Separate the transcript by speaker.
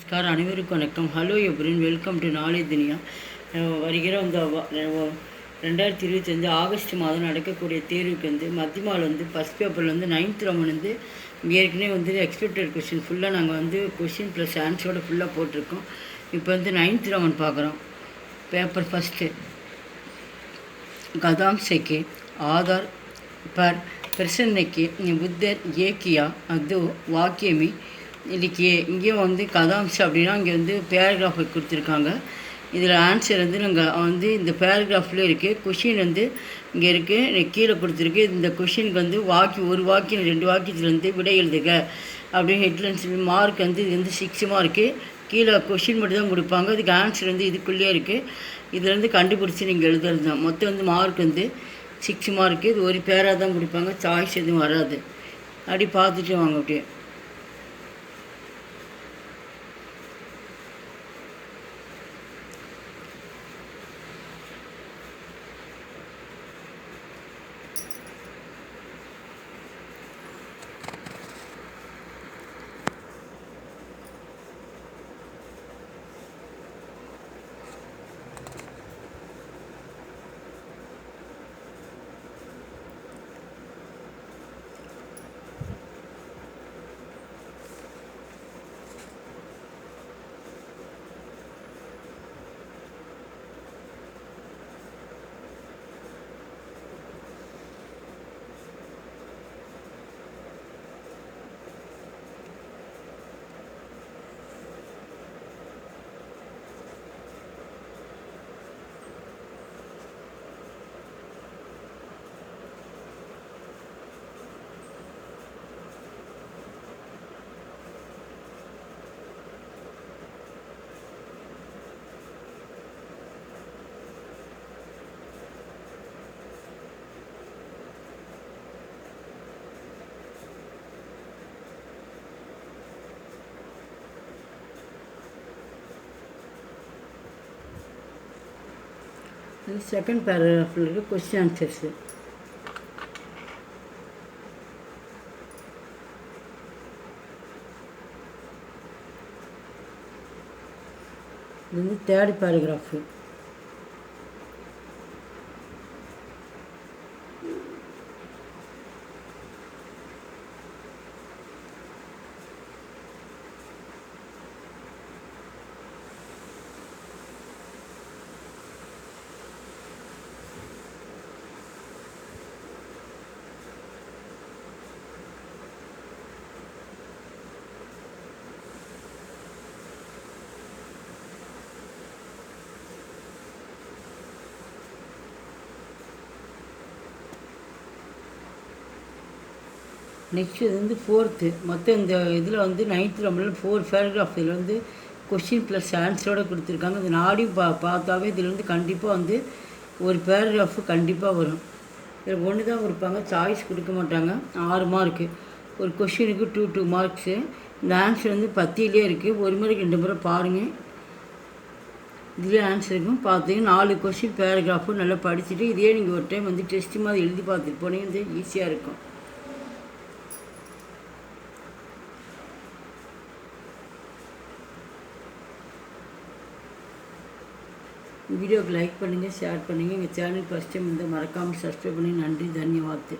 Speaker 1: நமஸ்கார் அனைவருக்கும் வணக்கம். Hello எப்ரின், welcome to knowledge துனியா. வருகிற இந்த 2025 ஆகஸ்ட் மாதம் நடக்கக்கூடிய தேர்வுக்கு மத்தியமாவில் ஃபஸ்ட் பேப்பரில் 9th ரவுண்ட் ஏற்கனவே எக்ஸ்பெக்டட் கொஷின் ஃபுல்லாக நாங்கள் கொஷின் ப்ளஸ் ஆன்சரோட ஃபுல்லாக போட்டிருக்கோம். இப்போ 9th ரவுண்ட் பார்க்குறோம். பேப்பர் ஃபஸ்ட்டு கதாம் செக்கே ஆதார் पर प्रसन्न के புத்தர் ஏக்கியா அது வாக்கியமி இன்றைக்கி இங்கேயும் கதாம்சம் அப்படின்னா இங்கே பேராகிராஃபை கொடுத்துருக்காங்க. இதில் ஆன்சர் நாங்கள் இந்த பேராகிராஃபில் இருக்குது. கொஷின் இங்கே இருக்குது, கீழே கொடுத்துருக்கு. இந்த கொஷினுக்கு ஒரு வாக்கியம் 2 வாக்கியத்துலேருந்து விடை எழுதுக அப்படின்னு ஹெட்லைன்ஸ். மார்க் இது 6 மார்க்கு. கீழே கொஷின் மட்டும் தான் கொடுப்பாங்க. அதுக்கு ஆன்சர் இதுக்குள்ளேயே இருக்குது. இதிலேருந்து கண்டுபிடிச்சி நீங்கள் எழுதுறது தான். மொத்தம் மார்க் 6 மார்க்கு. இது ஒரு பேராக தான் கொடுப்பாங்க, சாய்ஸ் எதுவும் வராது. அப்படி பார்த்துட்டு வாங்க. அப்படியே செகண்ட் பேராகிராஃபில் இருக்க கொஸ்டின் ஆன்சர்ஸு. இது தேர்ட் பேராகிராஃபு. நெக்ஸ்ட் இது ஃபோர்த்து. மொத்தம் இந்த இதில் 9th ரவுண்டில் 4 பேராகிராஃப். இதில் கொஷின் ப்ளஸ் ஆன்சரோடு கொடுத்துருக்காங்க. இந்த நாடியும் பார்த்தாவே இதில் கண்டிப்பாக ஒரு பேராகிராஃபு கண்டிப்பாக வரும். இதில் ஒன்று தான் கொடுப்பாங்க, சாய்ஸ் கொடுக்க மாட்டாங்க. 6 மார்க்கு. ஒரு கொஷினுக்கு 2 மார்க்ஸு. இந்த ஆன்சர் 10லே இருக்குது. ஒரு முறைக்கு 2 முறை பாருங்கள். இதுலேயே ஆன்சர் இருக்கும். பார்த்தீங்கன்னா 4 கொஷின் பேராகிராஃபும் நல்லா படிச்சுட்டு இதே நீங்கள் ஒரு டைம் டெஸ்ட்டு மாதிரி எழுதி பார்த்துட்டு போனீங்க, ஈஸியாக இருக்கும். வீடியோக்கு லைக் பண்ணுங்கள், ஷேர் பண்ணுங்கள். எங்கள் சேனல் ஃபஸ்ட் டைம் மறக்காமல் சப்ஸ்கிரைப் பண்ணி. நன்றி, தன்யவாத்.